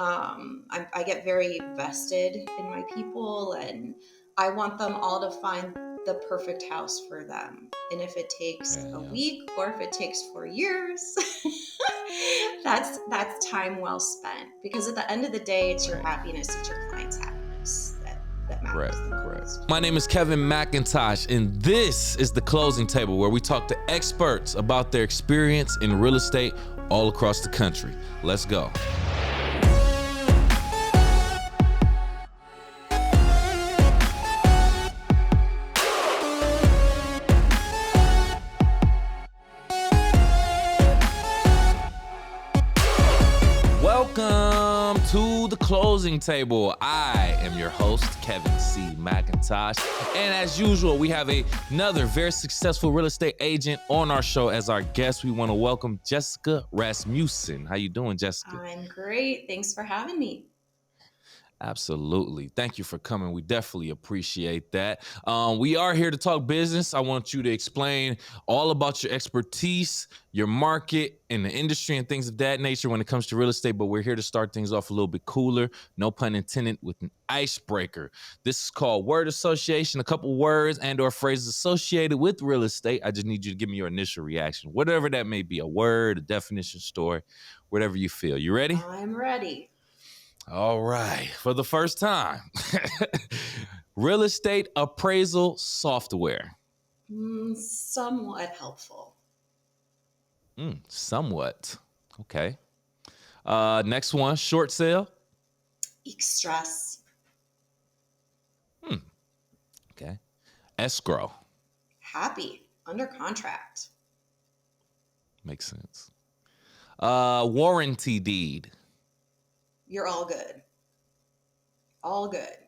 I get very vested in my people, and I want them all to find the perfect house for them. And if it takes a Yeah. week or if it takes 4 years, that's time well spent. Because at the end of the day, it's your Right. happiness, it's your client's happiness that Correct. matters the Correct. most. My name is Kevin McIntosh, and this is the Closing Table, where we talk to experts about their experience in real estate all across the country. Let's go. Welcome to the Closing Table. I am your host, Kevin C. McIntosh. And as usual, we have another very successful real estate agent on our show as our guest. We want to welcome Jessica Rasmussen. How you doing, Jessica? I'm great. Thanks for having me. Absolutely. Thank you for coming. We definitely appreciate that. We are here to talk business. I want you to explain all about your expertise, your market, and the industry and things of that nature when it comes to real estate. But we're here to start things off a little bit cooler, no pun intended, with an icebreaker. This is called word association, a couple words and or phrases associated with real estate. I just need you to give me your initial reaction, whatever that may be, a word, a definition, story, whatever you feel. You ready? I'm ready. All right. For the first time, real estate appraisal software. Somewhat helpful. Somewhat. Okay. Next one, short sale. Stress. Okay. Escrow. Happy. Under contract. Makes sense. Warranty deed. You're all good. All good.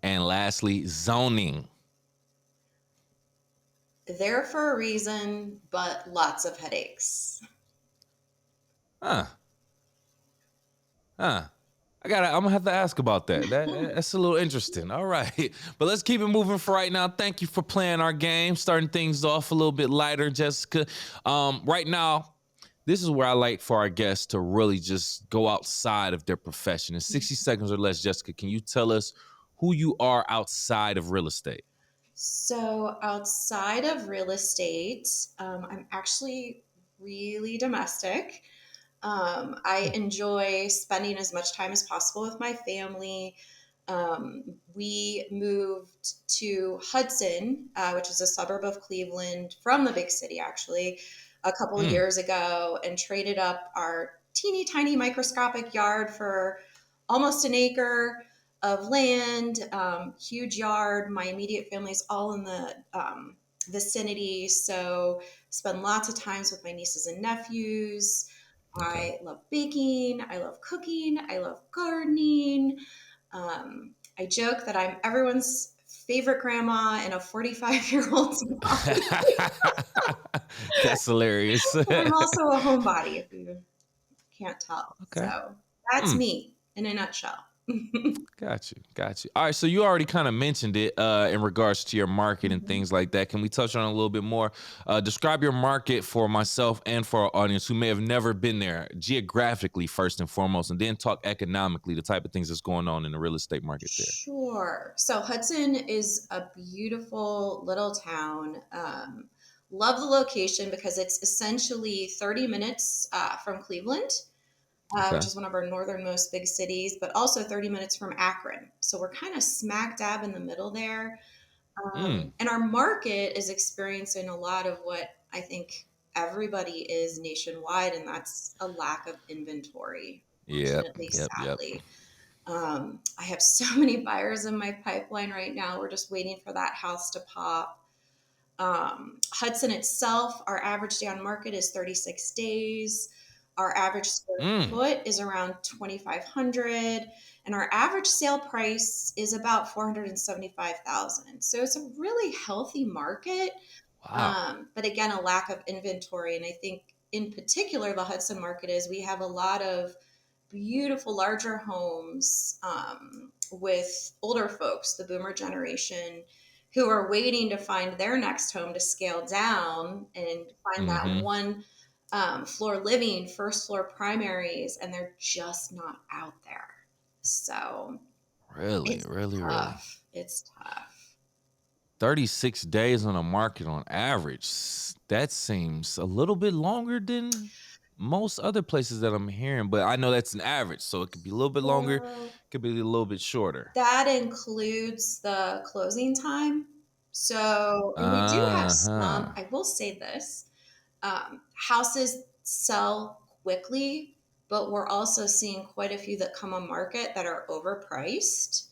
And lastly, zoning. There for a reason, but lots of headaches. Huh. Huh. I'm gonna have to ask about that. That's a little interesting. All right, but let's keep it moving for right now. Thank you for playing our game, starting things off a little bit lighter, Jessica. Right now, this is where I like for our guests to really just go outside of their profession. In 60 seconds or less, Jessica, can you tell us who you are outside of real estate? So, outside of real estate, I'm actually really domestic. I enjoy spending as much time as possible with my family. We moved to Hudson, which is a suburb of Cleveland from the big city, actually, a couple of Mm, years ago, and traded up our teeny tiny microscopic yard for almost an acre of land, huge yard. My immediate family is all in the vicinity, so spend lots of times with my nieces and nephews. okay. I love baking. I love cooking. I love gardening. I joke that I'm everyone's favorite grandma and a 45-year-old's mom. That's hilarious. I'm also a homebody, if you can't tell. Okay. So that's Mm. me in a nutshell. Got you. Got you. All right. So you already kind of mentioned it in regards to your market and Mhm. things like that. Can we touch on it a little bit more? Describe your market for myself and for our audience who may have never been there geographically, first and foremost, and then talk economically, the type of things that's going on in the real estate market there. Sure. So Hudson is a beautiful little town. Love the location because it's essentially 30 minutes from Cleveland, which Okay. is one of our northernmost big cities, but also 30 minutes from Akron. So we're kind of smack dab in the middle there. Mm. And our market is experiencing a lot of what I think everybody is nationwide, and that's a lack of inventory, Yep. fortunately, Yep. Yep. sadly. I have so many buyers in my pipeline right now. We're just waiting for that house to pop. Hudson itself, our average day on market is 36 days. Our average square Mm. foot is around 2,500, and our average sale price is about 475,000. So it's a really healthy market, Wow. but again, a lack of inventory. And I think in particular, the Hudson market is we have a lot of beautiful larger homes with older folks, the boomer generation, who are waiting to find their next home to scale down and find that Mm-hmm. one floor living, first floor primaries, and they're just not out there. So Really, it's really, really. tough. It's tough. 36 days on the market on average. That seems a little bit longer than most other places that I'm hearing, but I know that's an average. So it could be a little bit longer, Well, could be a little bit shorter. that includes the closing time. So, and we do have some, Uh-huh. I will say this, houses sell quickly, but we're also seeing quite a few that come on market that are overpriced,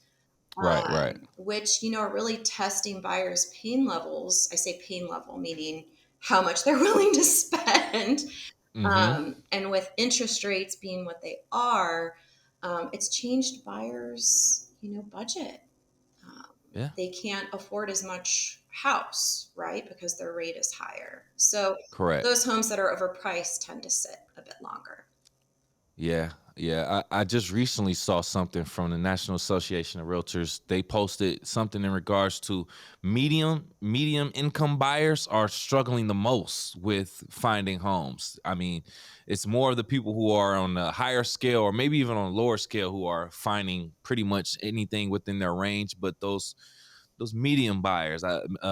Right, right. which, are really testing buyers' pain levels. I say pain level, meaning how much they're willing to spend. Mm-hmm. And with interest rates being what they are, it's changed buyers, budget. Um, Yeah, they can't afford as much house, right? Because their rate is higher. So correct. those homes that are overpriced tend to sit a bit longer. Yeah, yeah. I just recently saw something from the National Association of Realtors. They posted something in regards to medium income buyers are struggling the most with finding homes. I mean, it's more of the people who are on the higher scale or maybe even on a lower scale who are finding pretty much anything within their range, but those medium buyers,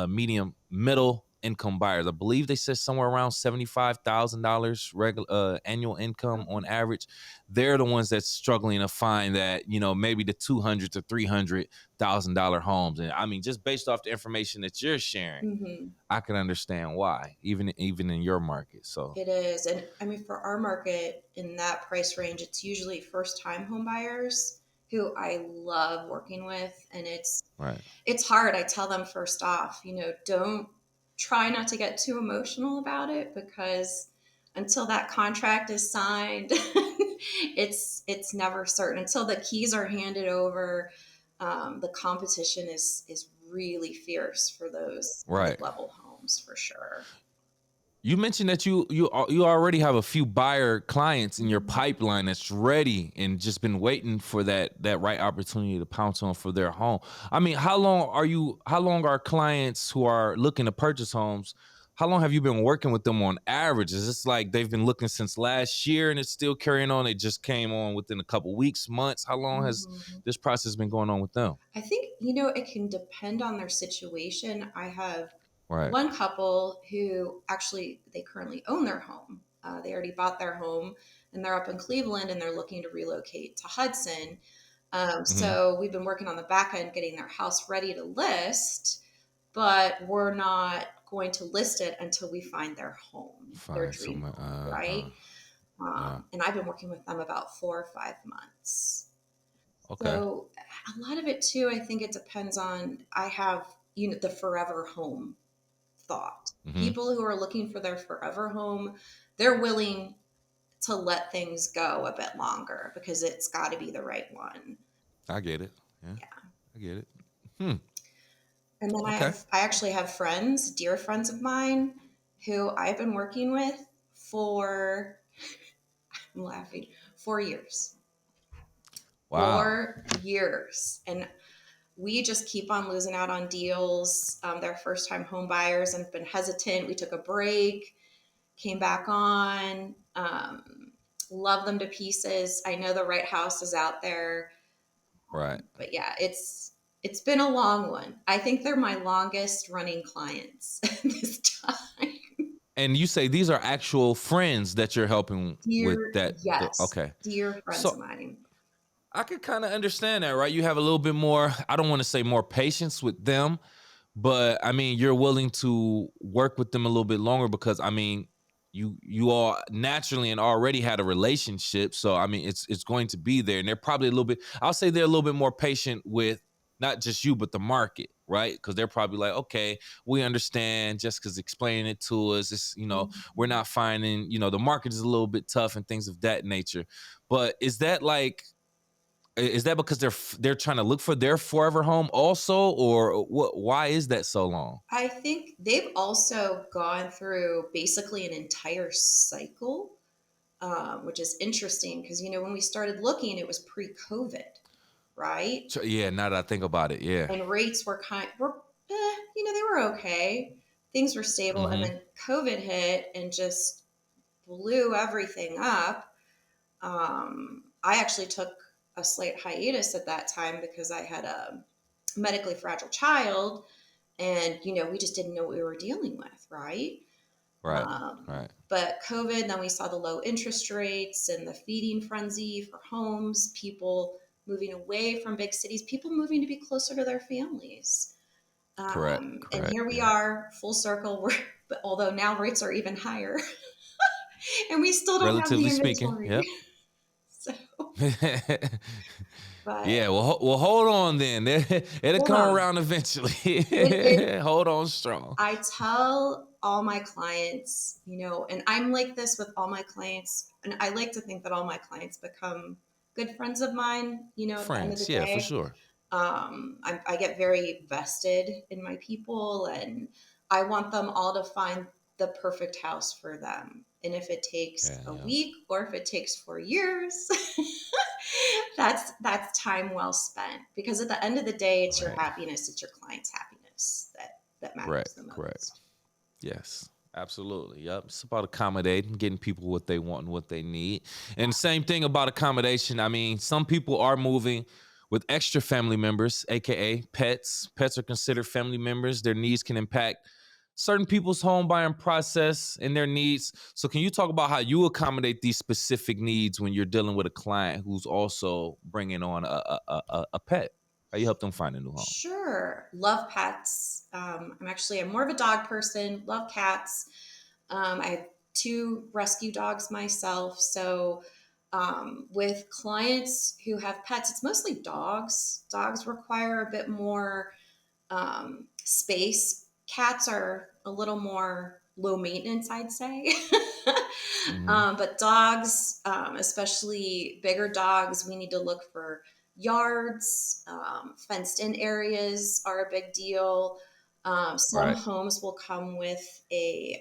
medium middle income buyers. I believe they said somewhere around $75,000 regular annual income on average. They're the ones that's struggling to find that maybe the $200,000 to $300,000 homes. And I mean, just based off the information that you're sharing, Hmm. I can understand why, even in your market. So It is. And I mean, for our market in that price range, it's usually first time home buyers who I love working with. And right, it's hard. I tell them first off, don't try not to get too emotional about it because until that contract is signed, it's never certain. Until the keys are handed over, the competition is really fierce for those right. mid-level homes for sure. You mentioned that you already have a few buyer clients in your Mhm. pipeline that's ready and just been waiting for that right opportunity to pounce on for their home. I mean, how long are clients who are looking to purchase homes? How long have you been working with them on average? Is this like they've been looking since last year and it's still carrying on? It just came on within a couple weeks, months. How long has Mhm. this process been going on with them? I think, it can depend on their situation. I have Right. one couple who actually they currently own their home. They already bought their home and they're up in Cleveland and they're looking to relocate to Hudson. Hmm. So we've been working on the back end getting their house ready to list, but we're not going to list it until we find their home, their Find dream someone. home, right? Yeah. And I've been working with them about 4 or 5 months. Okay. So a lot of it too, I think it depends on. I have the forever home thought. Hmm. People who are looking for their forever home, they're willing to let things go a bit longer because it's got to be the right one. I get it. Yeah, Yeah. I get it. Hmm. And then Okay. I actually have friends, dear friends of mine, who I've been working with for, I'm laughing, 4 years. Wow. 4 years. And we just keep on losing out on deals. They're first time home buyers and have been hesitant. We took a break, came back on, love them to pieces. I know the right house is out there. Right. But yeah, it's been a long one. I think they're my longest running clients this time. And you say these are actual friends that you're helping with Dear, yes, okay. dear friends of So mine. I could kind of understand that, right? You have a little bit more, I don't want to say more patience with them, but I mean, you're willing to work with them a little bit longer because I mean, you all naturally and already had a relationship, so I mean, it's going to be there, and they're probably a little bit. I'll say they're a little bit more patient with not just you, but the market, right? Because they're probably like, okay, we understand. Jessica's explaining it to us. It's we're Mhm. not finding the market is a little bit tough and things of that nature. But is that because they're trying to look for their forever home also, or what? Why is that so long? I think they've also gone through basically an entire cycle, which is interesting because when we started looking, it was pre-COVID, right? So, yeah, now that I think about it, yeah. And rates they were okay. Things were stable, and Mm-hmm. then COVID hit and just blew everything up, I actually took a slight hiatus at that time because I had a medically fragile child, and we just didn't know what we were dealing with, right? Right. Right. But COVID, then we saw the low interest rates and the feeding frenzy for homes, people moving away from big cities, people moving to be closer to their families. Correct. And Correct. here we Yeah. are, full circle. But although now rates are even higher, and we still don't have the Relatively speaking. inventory. Yep. So, but Yeah. Well, hold on then. It'll hold come on. around eventually. It Hold on strong. I tell all my clients, and I'm like this with all my clients, and I like to think that all my clients become good friends of mine, at the end of the Friends. Yeah, for day. sure. I get very vested in my people, and I want them all to find the perfect house for them. And if it takes Yeah. a Yeah. week or if it takes 4 years, that's time well spent. Because at the end of the day, it's your Right. happiness, it's your client's happiness that Correct. matters the Correct. most. Yes, absolutely. Yep. It's about accommodating, getting people what they want and what they need. And the same thing about accommodation. I mean, some people are moving with extra family members, aka pets. Pets are considered family members. Their needs can impact certain people's home buying process and their needs. So, can you talk about how you accommodate these specific needs when you're dealing with a client who's also bringing on a pet? How you help them find a new home? Sure. Love pets. I'm more of a dog person, love cats. I have two rescue dogs myself. So, with clients who have pets, it's mostly dogs. Dogs require a bit more space. Cats are a little more low maintenance, I'd say. Mm-hmm. But dogs, especially bigger dogs, we need to look for yards. Fenced in areas are a big deal. Some Right. homes will come with a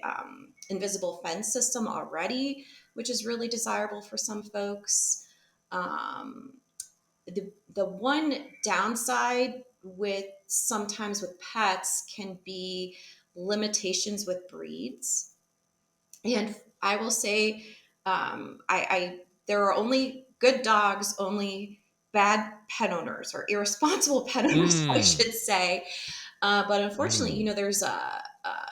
invisible fence system already, which is really desirable for some folks. Um, the one downside with sometimes with pets can be limitations with breeds. And I will say, I there are only good dogs, only bad pet owners or irresponsible pet owners, I Mm. should say. But unfortunately, Mm. there's a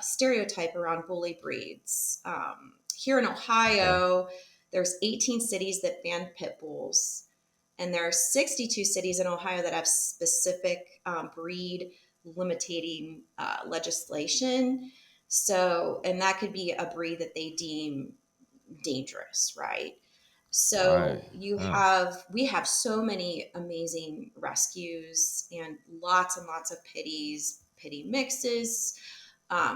stereotype around bully breeds. Here in Okay. Ohio, there's 18 cities that ban pit bulls, and there are 62 cities in Ohio that have specific breed limiting legislation. So, and that could be a breed that they deem dangerous, right? Right. So we have so many amazing rescues and lots of pity mixes.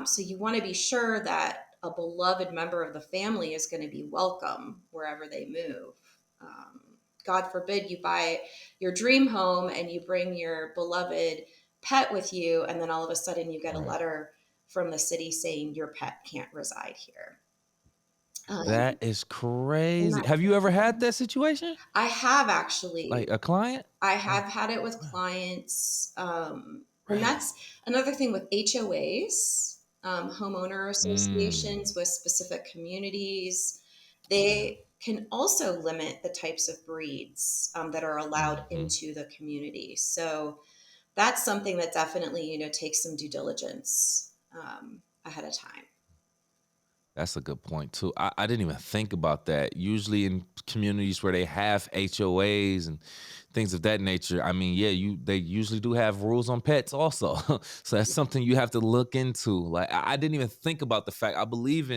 So you want to be sure that a beloved member of the family is going to be welcome wherever they move. Um, God forbid you buy your dream home and you bring your beloved pet with you, and then all of a sudden you get a Right. letter from the city saying your pet can't reside here. That is And crazy. that's Have you ever had that situation? I have actually. Like a client? I Oh, have had it with man. clients. And Man. that's another thing with HOAs, homeowner Mm. associations with specific communities. Yeah. They can also limit the types of breeds that are allowed Hmm. into the community. So that's something that definitely, takes some due diligence ahead of time. That's a good point too. I didn't even think about that. Usually in communities where they have HOAs and things of that nature, I mean, yeah, they usually do have rules on pets also. So that's something you have to look into. Like I didn't even think about the fact. I believe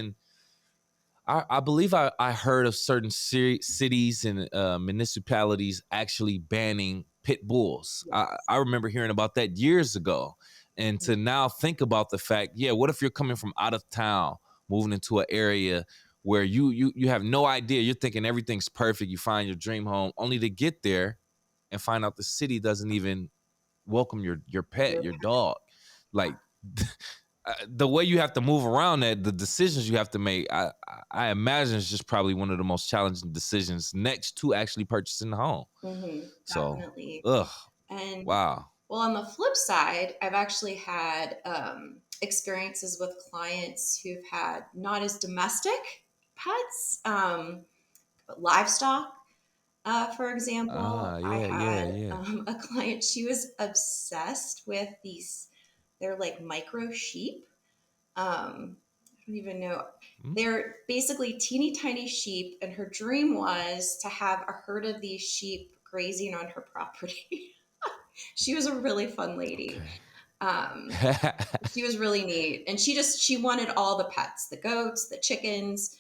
I heard of certain cities and municipalities actually banning pit bulls. I Yes. remember hearing about that years ago. And to now think about the fact, yeah, what if you're coming from out of town, moving into an area where you have no idea, you're thinking everything's perfect, you find your dream home, only to get there and find out the city doesn't even welcome your pet, Your your pet. dog. Like the way you have to move around that, the decisions you have to make, I imagine it's just probably one of the most challenging decisions next to actually purchasing the home. So, Definitely. ugh, And wow. well, on the flip side, I've actually had experiences with clients who've had not as domestic. pets, livestock. For example, I Yeah, yeah, had yeah. a client, she was obsessed with these, they're like micro sheep. I don't even know. Mm, They're basically teeny tiny sheep, and her dream was to have a herd of these sheep grazing on her property. She was a really fun lady. okay. Um, she was really neat, and she wanted all the pets, the goats, the chickens.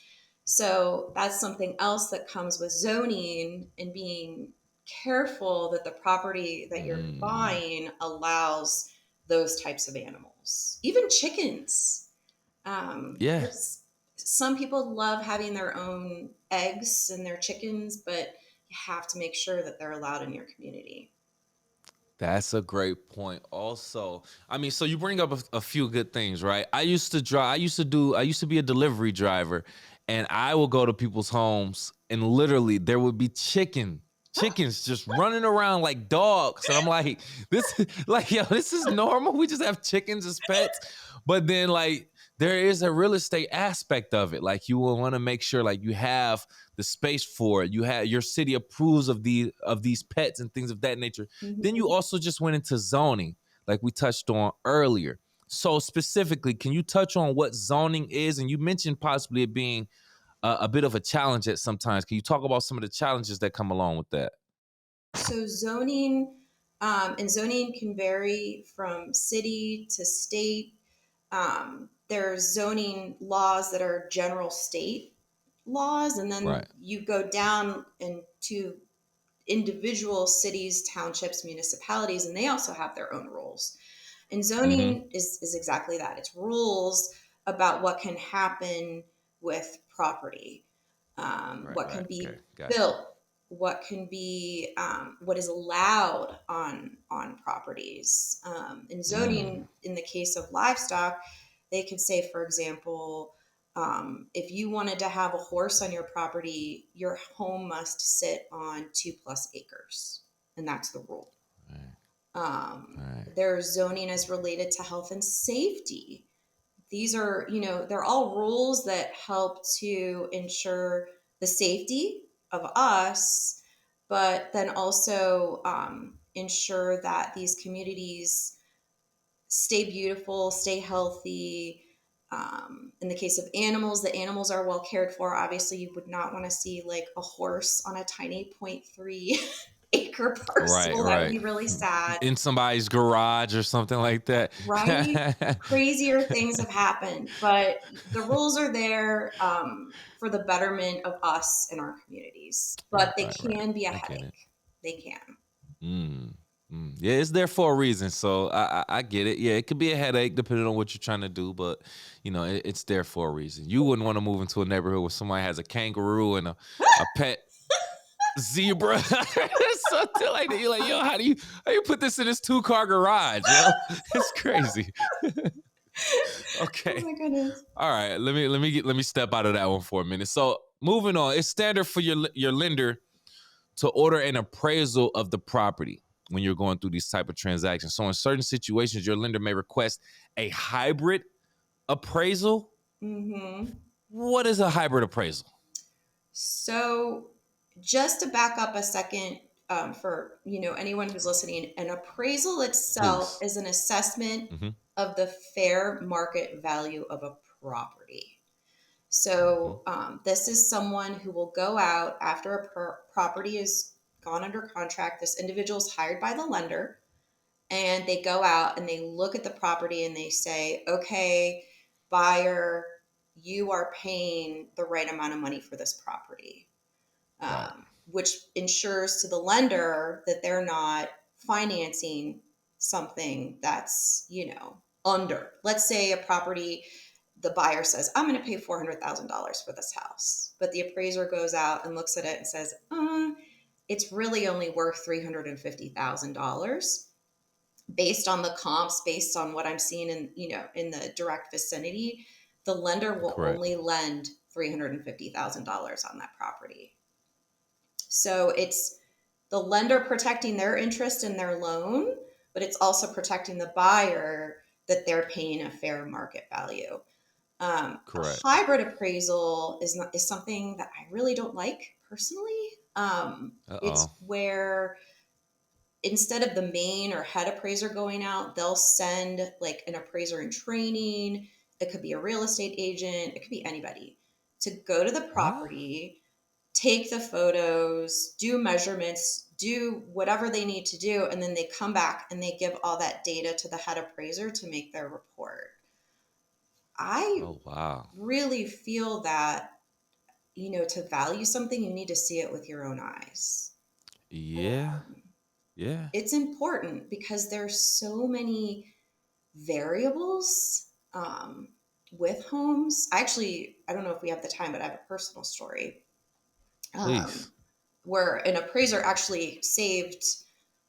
So that's something else that comes with zoning and being careful that the property that you're Mm, buying allows those types of animals, even chickens. yeah. There's some people love having their own eggs and their chickens, but you have to make sure that they're allowed in your community. That's a great point. Also, I mean, so you bring up a few good things, right? I used to drive, I used to be a delivery driver, and I will go to people's homes and literally there would be chickens just running around like dogs. And I'm like, this, like, yo, this is normal. We just have chickens as pets. But then, like, there is a real estate aspect of it. Like, you will want to make sure, like, you have the space for it. You have your city approves of these pets and things of that nature. Then you Mhm. also just went into zoning, like we touched on earlier. So specifically, can you touch on what zoning is? And you mentioned possibly it being a bit of a challenge at sometimes. Can you talk about some of the challenges that come along with that? So zoning, and zoning can vary from city to state. There's zoning laws that are general state laws, and then Right. you go down into individual cities, townships, municipalities, and they also have their own rules. And Mm-hmm. zoning is exactly that. It's rules about what can happen with property, Right. what can Right. Okay. be Gotcha. built, what can be, what is allowed on properties. In Mm. zoning, in the case of livestock, they could say, for example, if you wanted to have a horse on your property, your home must sit on 2+ acres, and that's the rule. Right. Um, Right. their zoning is related to health and safety. These are, they're all rules that help to ensure the safety of us, but then also ensure that these communities stay beautiful, stay healthy. In the case of animals, the animals are well cared for. Obviously, you would not want to see like a horse on a tiny zero point 0.3 acre Right. parcel. That would Right. be really sad. In somebody's garage or something like that. Right? Crazier things have happened, but the rules are there for the betterment of us and our communities. Right. But they Right. Right. can be a I get it. headache. They can. Mm, yeah, it's there for a reason. So I get it. Yeah, it could be a headache depending on what you're trying to do, but it's there for a reason. You wouldn't want to move into a neighborhood where somebody has a kangaroo and a pet zebra, something like that. You're like, yo, how you put this in this 2-car garage, yo? It's crazy. Oh Okay. my goodness. All right. Let me step out of that one for a minute. So moving on, it's standard for your lender to order an appraisal of the property when you're going through these type of transactions. So in certain situations, your lender may request a hybrid appraisal. Hmm. What is a hybrid appraisal? So, just to back up a second, for anyone who's listening, an appraisal itself Please. is an assessment Mm-hmm. of the fair market value of a property. Mm-hmm. So, this is someone who will go out after a property is gone under contract. This individual is hired by the lender, and they go out and they look at the property and they say, okay, buyer, you are paying the right amount of money for this property, Right. which ensures to the lender that they're not financing something that's, under. Let's say a property, the buyer says, I'm going to pay $400,000 for this house. But the appraiser goes out and looks at it and says, it's really only worth $350,000 based on the comps, based on what I'm seeing in the direct vicinity. The lender will Correct. only lend $350,000 on that property. So it's the lender protecting their interest in their loan, but it's also protecting the buyer that they're paying a fair market value. A Correct. hybrid appraisal is something that I really don't like personally. It's Uh-oh. where instead of the main or head appraiser going out, they'll send like an appraiser in training. It could be a real estate agent, it could be anybody to go to the What? property, take the photos, do measurements, do whatever they need to do, and then they come back and they give all that data to the head appraiser to make their report. I Oh, wow. really feel that, to value something, you need to see it with your own eyes. Yeah. Yeah. It's important because there's so many variables with homes. I don't know if we have the time, but I have a personal story um, Please. where an appraiser actually saved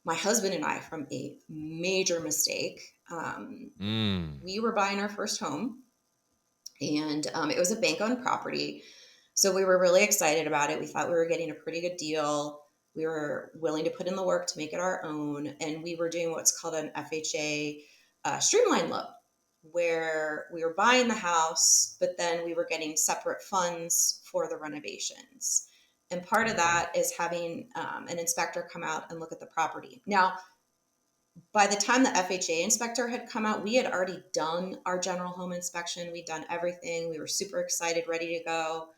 my husband and I from a major mistake. Mm. We were buying our first home, and it was a bank owned property. So we were really excited about it. We thought we were getting a pretty good deal. We were willing to put in the work to make it our own. And we were doing what's called an FHA streamline loan, where we were buying the house, but then we were getting separate funds for the renovations. And part of Okay. that is having an inspector come out and look at the property. Now, by the time the FHA inspector had come out, we had already done our general home inspection. We'd done everything. We were super excited, ready to go.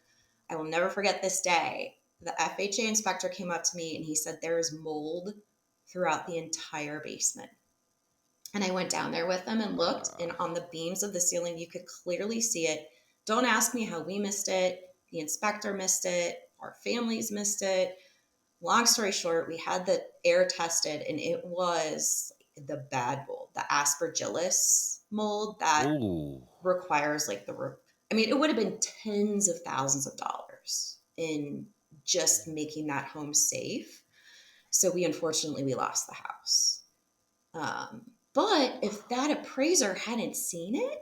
I will never forget this day. The FHA inspector came up to me and he said, there is mold throughout the entire basement. And I went down there with him and looked, and Wow. on the beams of the ceiling, you could clearly see it. Don't ask me how we missed it. The inspector missed it. Our families missed it. Long story short, we had the air tested, and it was the bad mold, the aspergillus mold that Ooh. requires like I mean, it would have been tens of thousands of dollars in just making that home safe. So we lost the house. But if that appraiser hadn't seen it,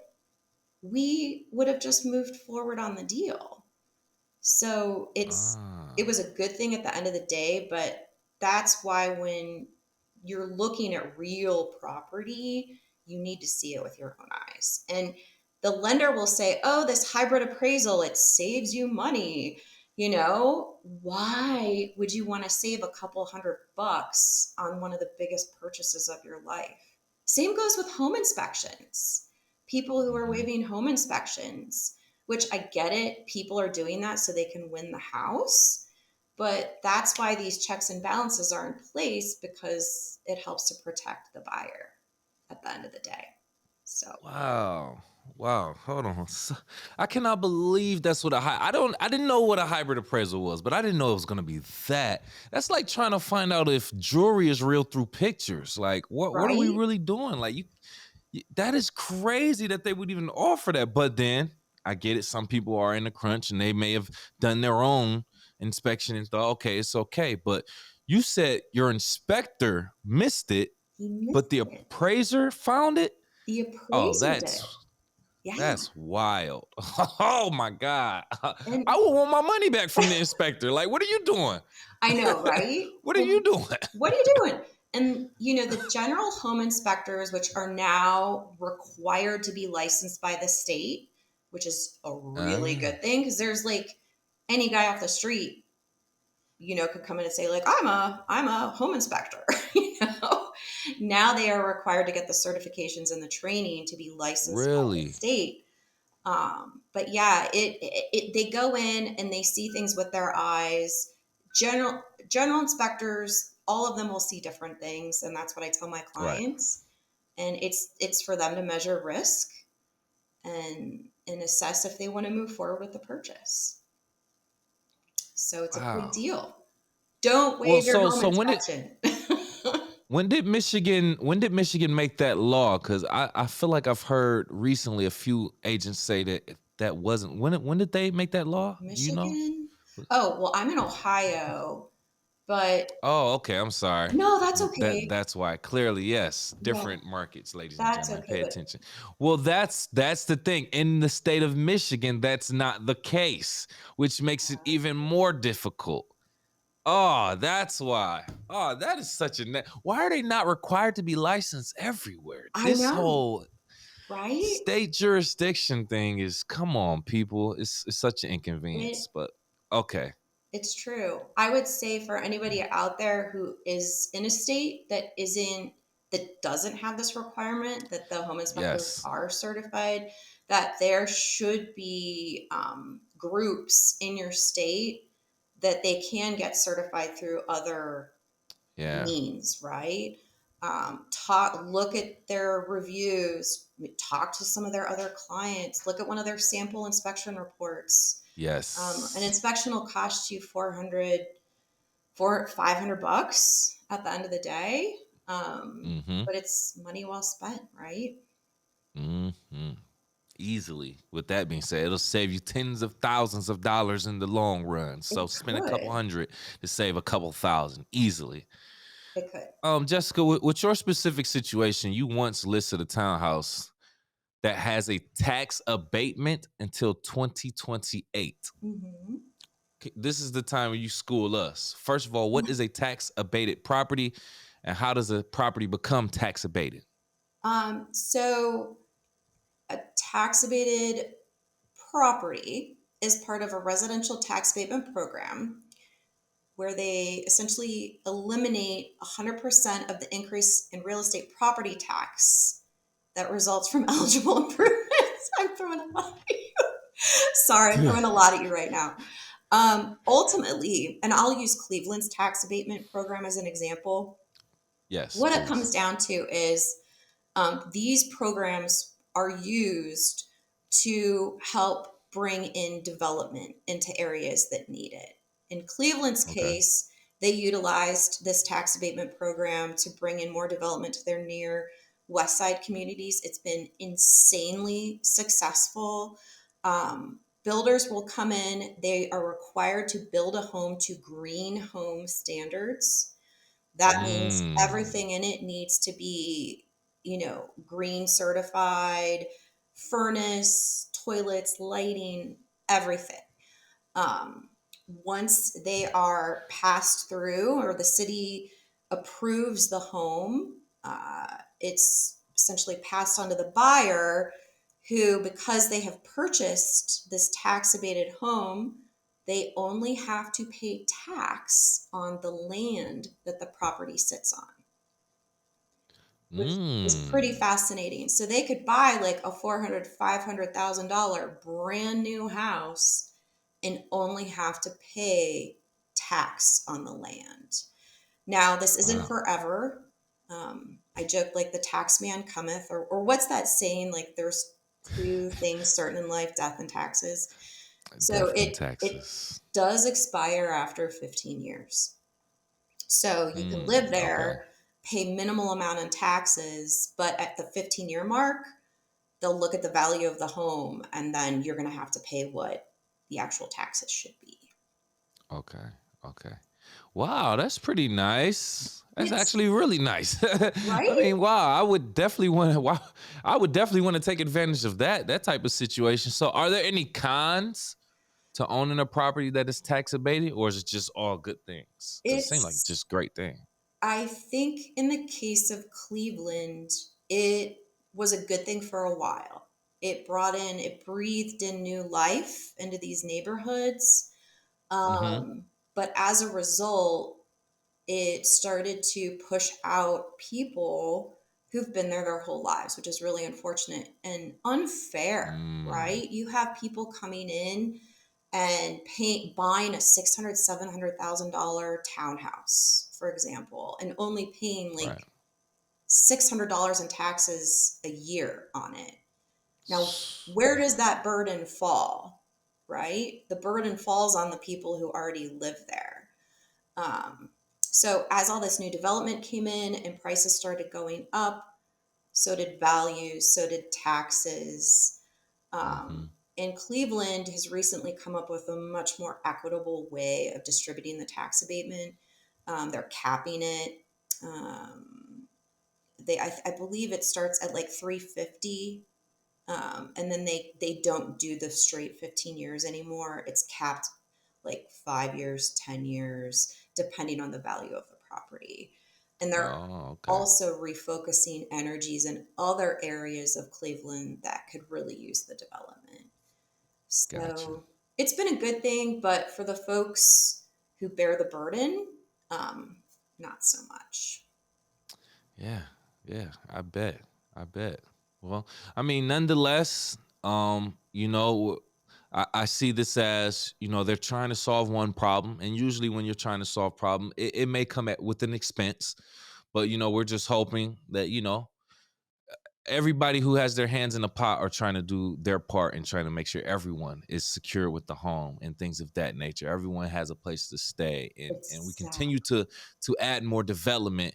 we would have just moved forward on the deal. So it Ah. was a good thing at the end of the day, but that's why when you're looking at real property, you need to see it with your own eyes. And the lender will say, "Oh, this hybrid appraisal, it saves you money." Why would you want to save a couple $100 on one of the biggest purchases of your life? Same goes with home inspections. People who are Mm-hmm. waiving home inspections, which I get it, people are doing that so they can win the house. But that's why these checks and balances are in place because it helps to protect the buyer at the end of the day. So, Wow. Wow. Hold on. I cannot believe that's what I didn't know what a hybrid appraisal was, but I didn't know it was gonna be that. That's like trying to find out if jewelry is real through pictures. Like what are we right? really doing? Like that is crazy that they would even offer that. But then I get it. Some people are in a crunch and they may have done their own inspection and thought, okay, it's okay. But you said your inspector missed it, He but missed the it. appraiser found it. The Oh, appraiser did. Yeah. that's wild. Oh my God. I And would want my money back from the inspector. Like, what are you doing? I know, right? What are you And doing? what are you doing? And the general home inspectors, which are now required to be licensed by the state, which is a really Ah, good thing because there's like any guy off the street, could come in and say like, I'm a home inspector. Now they are required to get the certifications and the training to be licensed by the really? state. But yeah, they go in and they see things with their eyes. General inspectors, all of them will see different things, and that's what I tell my Right. clients. And it's for them to measure risk and assess if they want to move forward with the purchase. So it's a big Wow. deal. Don't Well, waive your so home so inspection. when did Michigan make that law? Because I feel like I've heard recently a few agents say that wasn't when did they make that law? Do you know? Michigan? Oh, well, I'm in Ohio, but Oh, okay. I'm sorry. no, that's That okay. that's why. Clearly, yes, No, different markets, ladies and that's gentlemen. okay. Pay But attention. Well, that's the thing. In the state of Michigan, that's not the case, which makes it even more difficult. Oh, that's why. Oh, that is such a why are they not required to be licensed everywhere? I This know. whole right? State jurisdiction thing is, come on, people. It's such an inconvenience, It but okay. It's true. I would say for anybody out there who is in a state that doesn't have this requirement that the home inspectors Yes. are certified, that there should be groups in your state that they can get certified through other Yeah. means, right? Look at their reviews, talk to some of their other clients, look at one of their sample inspection reports. An Yes. inspection will cost you 500 bucks at the end of the day. Mm-hmm. But it's money well spent, right? Mm-hmm. Easily. With that being said, it'll save you tens of thousands of dollars in the long run. So It spend a couple could. hundred to save a couple thousand easily. It could. Jessica, with your specific situation, you once listed a townhouse that has a tax abatement until 2028. Hmm. This is the time when you school us. First of all, what is a tax abated property, and how does a property become tax abated? So a tax abated property is part of a residential tax abatement program where they essentially eliminate 100% of the increase in real estate property tax that results from eligible improvements. I'm throwing a lot at you. Sorry, I'm throwing a lot at you right now. Ultimately, and I'll use Cleveland's tax abatement program as an example. Yes, What it comes please. down to is these programs are used to help bring in development into areas that need it. In Cleveland's Okay. case, they utilized this tax abatement program to bring in more development to their near West Side communities. It's been insanely successful. Builders will come in, they are required to build a home to green home standards. That means Mm. everything in it needs to be, green certified, furnace, toilets, lighting, everything. Once they are passed through or the city approves the home, it's essentially passed on to the buyer who, because they have purchased this tax abated home, they only have to pay tax on the land that the property sits on, which is pretty Mm. fascinating. So they could buy like a $500,000 brand new house and only have to pay tax on the land. Now, this isn't Wow. forever. I joke like the tax man cometh, or what's that saying? Like there's two things certain in life, death and taxes. So Death and it taxes. does expire after 15 years. So you can live Mm. Okay. there, pay minimal amount in taxes, but at the 15-year mark, they'll look at the value of the home and then you're going to have to pay what the actual taxes should be. Okay. Okay. Wow, that's pretty nice. That's It's actually really nice. I right. mean, wow, I would definitely want to. Wow, I would definitely want to take advantage of that type of situation. So, are there any cons to owning a property that is tax abated, or is it just all good things? Because it seems like It's, just great thing. I think in the case of Cleveland, it was a good thing for a while. It breathed in new life into these neighborhoods. Mm-hmm. But as a result, it started to push out people who've been there their whole lives, which is really unfortunate and unfair, Mm, right? You have people coming in and buying a $600,000 $700,000 townhouse, for example, and only paying right. like $600 in taxes a year on it. Now, where does that burden fall, right? The burden falls on the people who already live there. So as all this new development came in and prices started going up, so did values, so did taxes. Mm-hmm. And Cleveland has recently come up with a much more equitable way of distributing the tax abatement. They're capping it. Um, I believe it starts at like 350, and then they don't do the straight 15 years anymore. It's capped like 5 years, 10 years, depending on the value of the property. And they're Oh, okay. also refocusing energies in other areas of Cleveland that could really use the development. Gotcha. So it's been a good thing, but for the folks who bear the burden, not so much. Yeah, yeah, I bet. I bet. Well, I mean, nonetheless, I see this as, they're trying to solve one problem. And usually when you're trying to solve problem, it may come with an expense. But we're just hoping that, everybody who has their hands in the pot are trying to do their part and trying to make sure everyone is secure with the home and things of that nature. Everyone has a place to stay, and we continue Exactly. to add more development,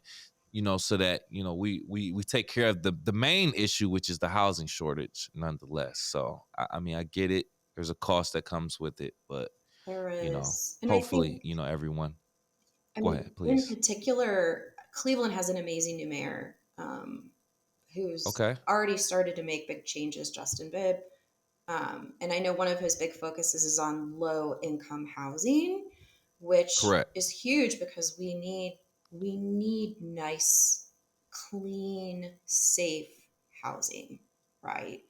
so that we take care of the main issue, which is the housing shortage, nonetheless. So I mean, I get it. There's a cost that comes with it, but There is. And I hopefully, think, everyone. I Go mean, ahead, in please. particular, Cleveland has an amazing new mayor who's Okay. already started to make big changes, Justin Bibb. And I know one of his big focuses is on low income housing, which Correct. is huge because we need nice, clean, safe housing, right?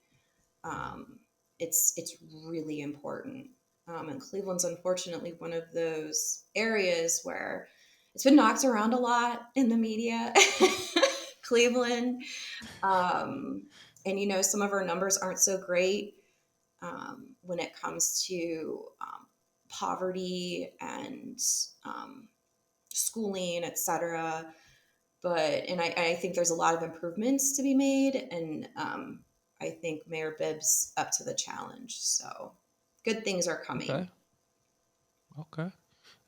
Um, it's really important. And Cleveland's unfortunately one of those areas where it's been knocked around a lot in the media. Cleveland, um, and some of our numbers aren't so great when it comes to poverty and um, schooling, etc. And I think there's a lot of improvements to be made, and I think Mayor Bibb's up to the challenge. So good things are coming. Okay. Okay.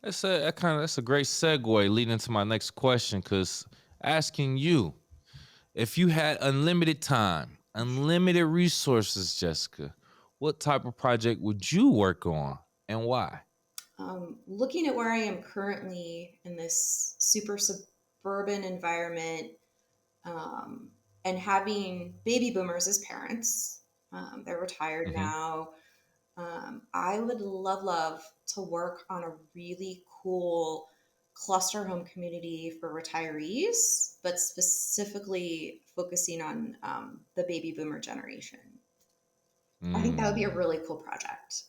That's a great segue leading into my next question, because asking you, if you had unlimited time, unlimited resources, Jessica, what type of project would you work on and why? Looking at where I am currently in this super suburban environment, um, and having baby boomers as parents, they're retired Hmm. now. I would love to work on a really cool cluster home community for retirees, but specifically focusing on the baby boomer generation. I think that would be a Mm, really cool project.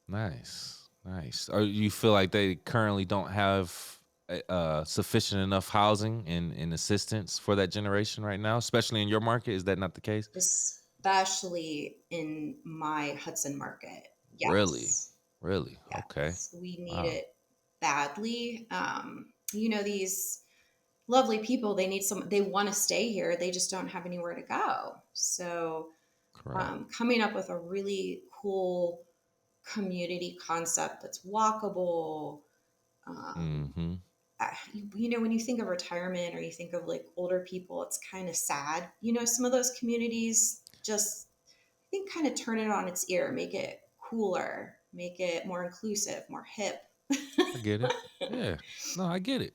nice, nice. Or you feel like they currently don't have sufficient enough housing and assistance for that generation right now, especially in your market? Is that not the case? Especially in my Hudson market. Really, Yes. really. Okay. Yes. We need Wow. it badly. These lovely people, they want to stay here. They just don't have anywhere to go. So, Correct. coming up with a really cool community concept that's walkable. Um, Mm-hmm. when you think of retirement or you think of like older people, it's kind of sad. Some of those communities just, I think, kind of turn it on its ear, make it cooler, make it more inclusive, more hip. I get it. Yeah. No, I get it.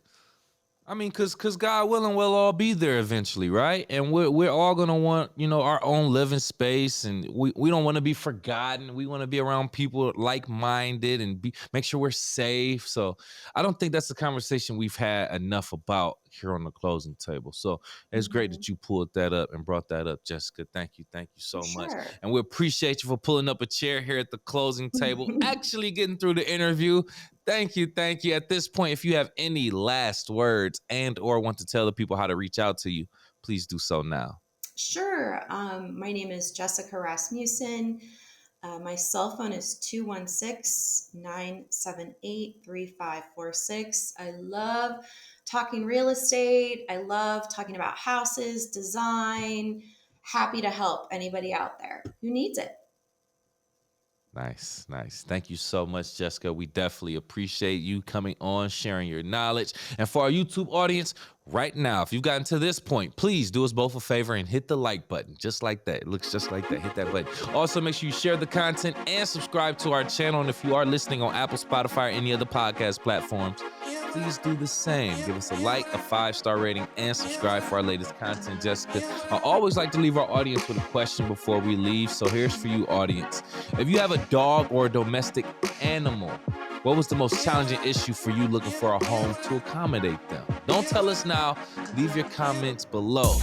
I mean, cause God willing, we'll all be there eventually, right? And we're all gonna want, our own living space, and we don't want to be forgotten. We want to be around people like minded and make sure we're safe. So I don't think that's a conversation we've had enough about here on the closing table. So it's great Mhm. that you pulled that up and brought that up, Jessica. Thank you For so much, sure. and we appreciate you for pulling up a chair here at the closing table, actually getting through the interview. Thank you, thank you. At this point, if you have any last words and or want to tell the people how to reach out to you, please do so now. Sure. My name is Jessica Rasmussen. My cell phone is 216-978-3546. I love talking real estate. I love talking about houses, design. Happy to help anybody out there who needs it. Nice, nice. Thank you so much, Jessica. We definitely appreciate you coming on, sharing your knowledge. And for our YouTube audience, right now, if you've gotten to this point, please do us both a favor and hit the like button, just like that. It looks just like that. Hit that button. Also, make sure you share the content and subscribe to our channel. And if you are listening on Apple, Spotify, or any other podcast platforms, please do the same. Give us a like, a 5-star rating, and subscribe for our latest content, Jessica. I always like to leave our audience with a question before we leave. So here's for you, audience. If you have a dog or a domestic animal, what was the most challenging issue for you looking for a home to accommodate them? Don't tell us now. Leave your comments below.